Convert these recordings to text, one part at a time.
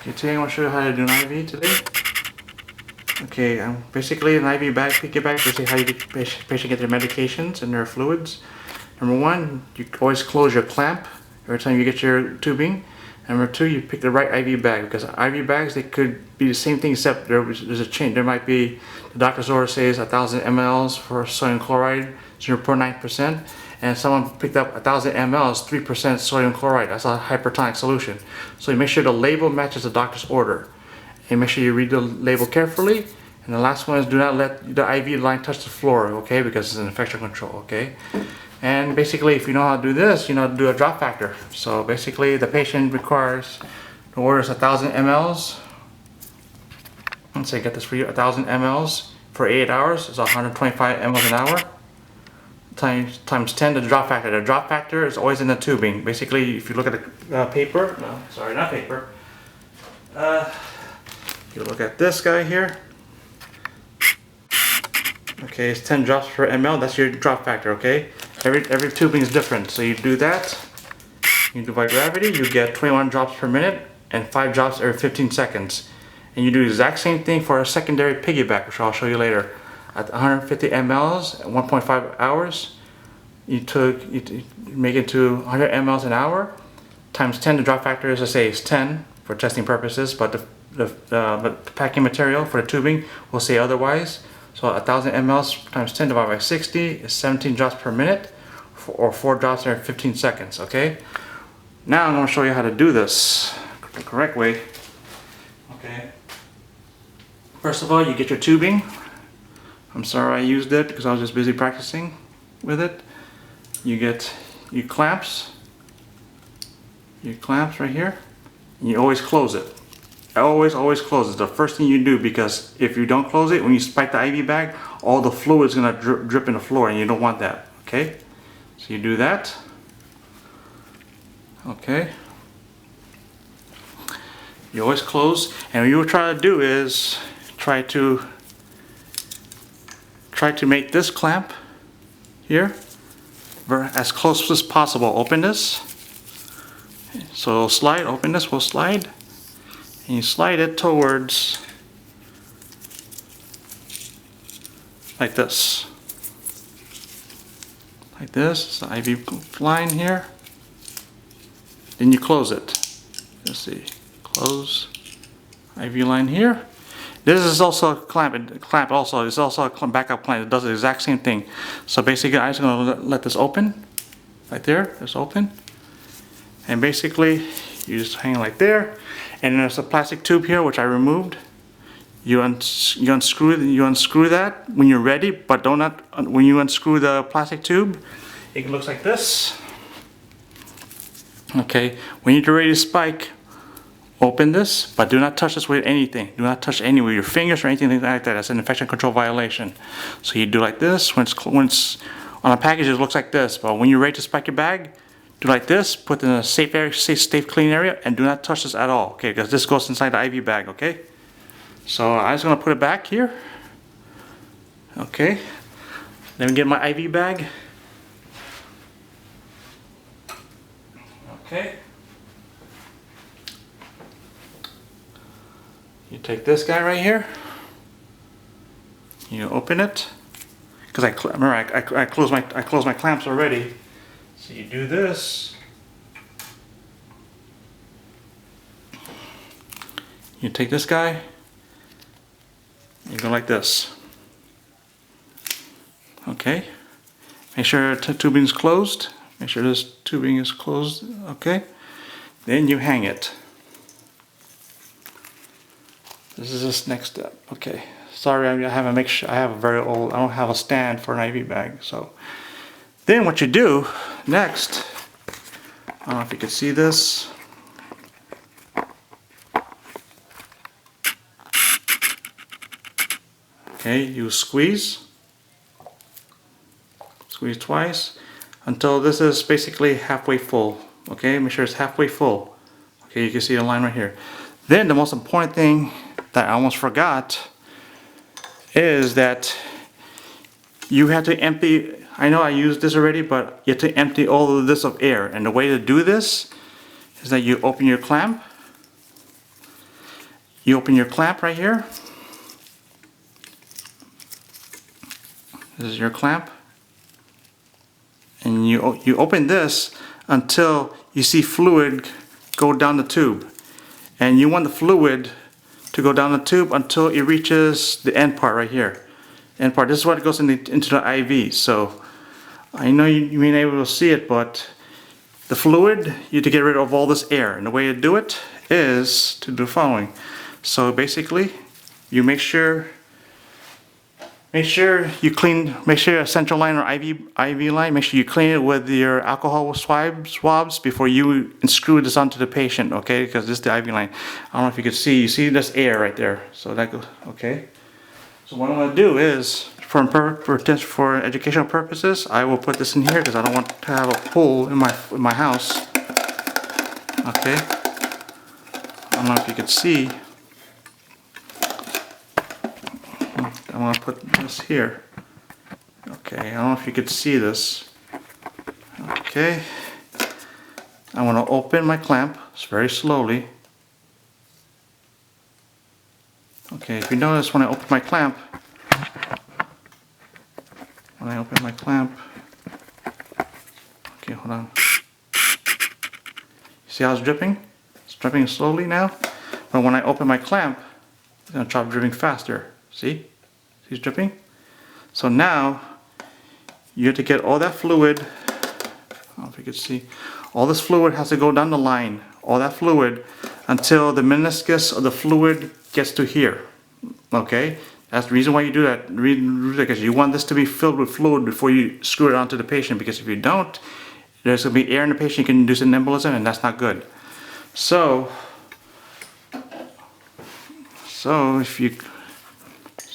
Okay, today I'm going to show you how to do an IV today. Okay, basically an IV bag, picky bag, basically how you get patient get their medications and their fluids. Number one, you always close your clamp every time you get your tubing. Number two, you pick the right IV bag, because IV bags, they could be the same thing except there's a change. There might be, the doctor's order says 1,000 mLs for sodium chloride, 0.9%, and someone picked up 1,000 mLs, 3% sodium chloride. That's a hypertonic solution. So you make sure the label matches the doctor's order. And make sure you read the label carefully. And the last one is, do not let the IV line touch the floor, okay, because it's an infection control, okay? And basically, if you know how to do this, you know how to do a drop factor. So basically, the patient requires, the order is 1,000 mLs. Let's say, get this for you, 1,000 mLs for 8 hours is 125 mLs an hour. Times 10 the drop factor. The drop factor is always in the tubing. Basically, if you look at the paper, no, sorry, not paper. You look at this guy here. Okay, it's 10 drops per ml. That's your drop factor. Okay, every tubing is different. So you do that. You do by gravity. You get 21 drops per minute and 5 drops every 15 seconds. And you do the exact same thing for a secondary piggyback, which I'll show you later. At 150 mLs at 1.5 hours, you make it to 100 mLs an hour times 10. The drop factor, as I say, is 10 for testing purposes, but the packing material for the tubing will say otherwise. So 1,000 mLs times 10 divided by 60 is 17 drops per minute, or 4 drops every 15 seconds. Okay. Now I'm going to show you how to do this the correct way. Okay. First of all, you get your tubing. I'm sorry I used it because I was just busy practicing with it. You get your clamps right here, and you always close it. Always close it. The first thing you do, because if you don't close it, when you spike the IV bag, all the fluid is going to drip in the floor, and you don't want that. Okay, so you do that. Okay, you always close, and what you will try to do is try to make this clamp here as close as possible. Open this, so it'll slide. Open this, will slide, and you slide it towards like this. Like this, the IV line here. Then you close it. Let's see, close IV line here. This is also a clamp also. It's also a backup clamp. It does the exact same thing. So basically, I'm just going to let this open. Right there, it's open. And basically, you just hang like there. And there's a plastic tube here, which I removed. You unscrew that when you're ready, but when you unscrew the plastic tube, it looks like this. Okay, when you're ready to spike, open this, but do not touch this with anything. Do not touch any with your fingers or anything like that. That's an infection control violation. So you do like this. When it's on a package, it looks like this. But when you're ready to spike your bag, do like this. Put it in a safe area, safe, clean area, and do not touch this at all. Okay, because this goes inside the IV bag. Okay. So I'm just gonna put it back here. Okay. Let me get my IV bag. Okay. You take this guy right here. You open it, because I closed my clamps already. So you do this. You take this guy. You go like this. Okay. Make sure the tubing is closed. Make sure this tubing is closed. Okay. Then you hang it. This is this next step. Okay. Sorry, I have I don't have a stand for an IV bag. So then what you do next, I don't know if you can see this. Okay, you squeeze twice until this is basically halfway full. Okay, make sure it's halfway full. Okay, you can see the line right here. Then the most important thing that I almost forgot is that you have to empty, I know I used this already, but you have to empty all of this of air. And the way to do this is that you open your clamp you open your clamp right here. This is your clamp. And you open this until you see fluid go down the tube. And you want the fluid to go down the tube until it reaches the end part right here. End part. This is what goes into the IV. So I know you may not be able to see it, but the fluid, you have to get rid of all this air. And the way to do it is to do the following. So basically, you make sure you clean, make sure your central line or IV line, make sure you clean it with your alcohol swabs before you screw this onto the patient, okay? Because this is the IV line. I don't know if you can see, you see this air right there. So that goes, okay? So what I'm gonna do is, for educational purposes, I will put this in here because I don't want to have a pool in my house, okay? I don't know if you can see. I'm going to put this here. Okay, I don't know if you could see this. Okay. I want to open my clamp very slowly. Okay, if you notice when I open my clamp, okay, hold on. You see how it's dripping? It's dripping slowly now. But when I open my clamp, it's going to start dripping faster. See? It's dripping. So now you have to get all that fluid. I don't know if you can see. All this fluid has to go down the line. All that fluid until the meniscus of the fluid gets to here. Okay? That's the reason why you do that. Because you want this to be filled with fluid before you screw it onto the patient. Because if you don't, there's going to be air in the patient. You can induce an embolism, and that's not good. So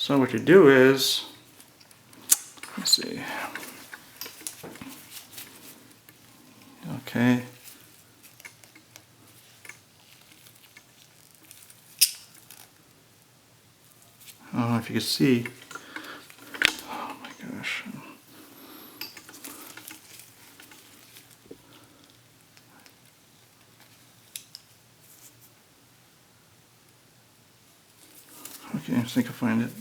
what you do is, let's see, okay, I don't know if you can see, oh my gosh, okay, I think I find it.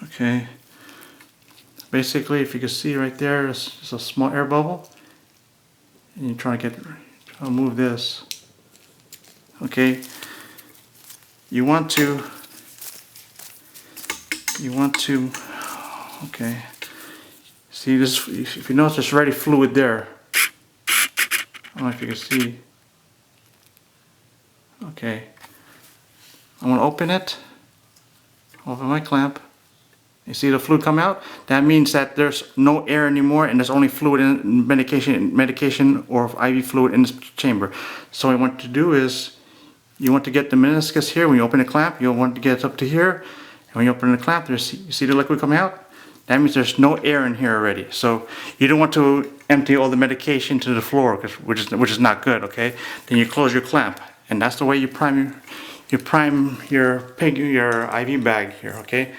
Okay, basically if you can see right there, it's a small air bubble, and you're trying to move this. Okay, you want to, okay, see this, if you notice there's already fluid there. I don't know if you can see. Okay, I'm going to open it, open my clamp. You see the fluid come out? That means that there's no air anymore and there's only fluid in medication or IV fluid in this chamber. So what you want to do is, you want to get the meniscus here. When you open the clamp, you'll want to get it up to here. And when you open the clamp, you see the liquid coming out? That means there's no air in here already. So you don't want to empty all the medication to the floor, which is not good, okay? Then you close your clamp. And that's the way you prime your IV bag here, okay?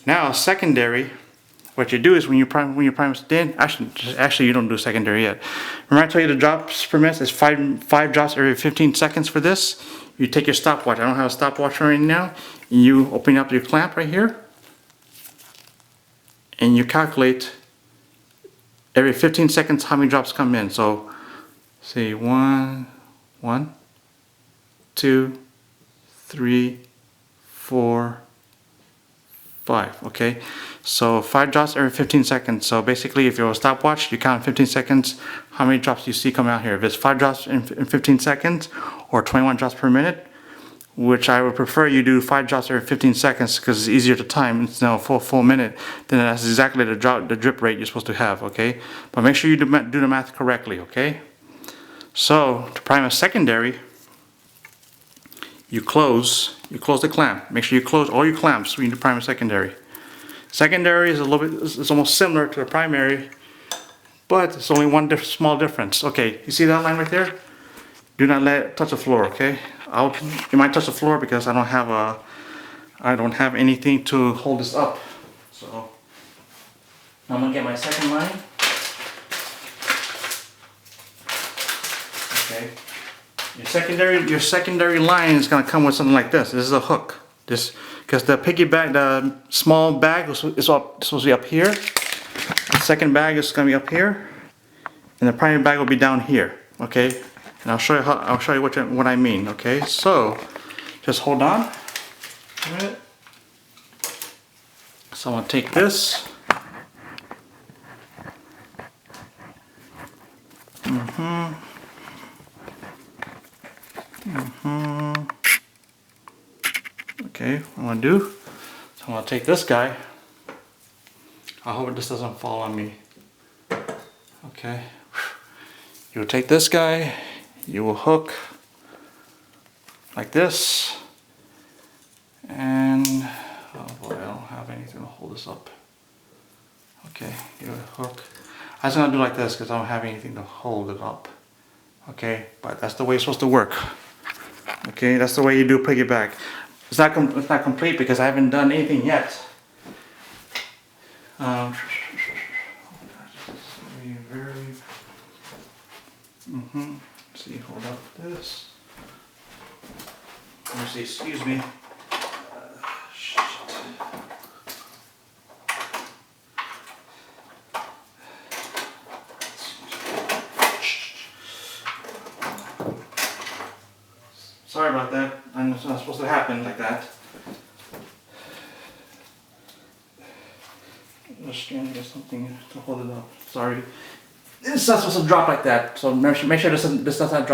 Now, secondary, what you do is when you prime it in, actually you don't do secondary yet. Remember I told you the drops per minute is five drops every 15 seconds for this? You take your stopwatch. I don't have a stopwatch right now. And you open up your clamp right here. And you calculate every 15 seconds how many drops come in. So, say 1, 2, 3, 4, 5, okay? So 5 drops every 15 seconds. So basically if you're a stopwatch, you count 15 seconds, how many drops you see come out here. If it's 5 drops in 15 seconds or 21 drops per minute, which I would prefer you do 5 drops every 15 seconds because it's easier to time. It's now a full minute, then that's exactly the drip rate you're supposed to have, okay? But make sure you do the math correctly, okay? So to prime a secondary, you close the clamp. Make sure you close all your clamps when you prime a secondary. Secondary is a little bit, it's almost similar to the primary, but it's only one small difference. Okay, you see that line right there? Do not let it touch the floor, okay? You might touch the floor because I don't have anything to hold this up. So I'm gonna get my second line. Okay. Your secondary line is gonna come with something like this. This is a hook. This, because the piggyback, the small bag is supposed to be up here. The second bag is gonna be up here, and the primary bag will be down here. Okay, and I'll show you what I mean. Okay, so just hold on a minute. So I'm gonna take this. Okay, what I'm gonna do, so I'm gonna take this guy. I hope this doesn't fall on me. Okay, you will take this guy, you will hook like this, and oh boy, I don't have anything to hold this up. Okay, you hook. I was gonna do like this because I don't have anything to hold it up. Okay, but that's the way it's supposed to work. Okay, that's the way you do piggyback. It's not complete because I haven't done anything yet. See, hold up this. Let me see, excuse me. Shit. Sorry about that. It's not supposed to happen like that. Just trying to get something to hold it up. Sorry. It's not supposed to drop like that. So make sure this does not drop.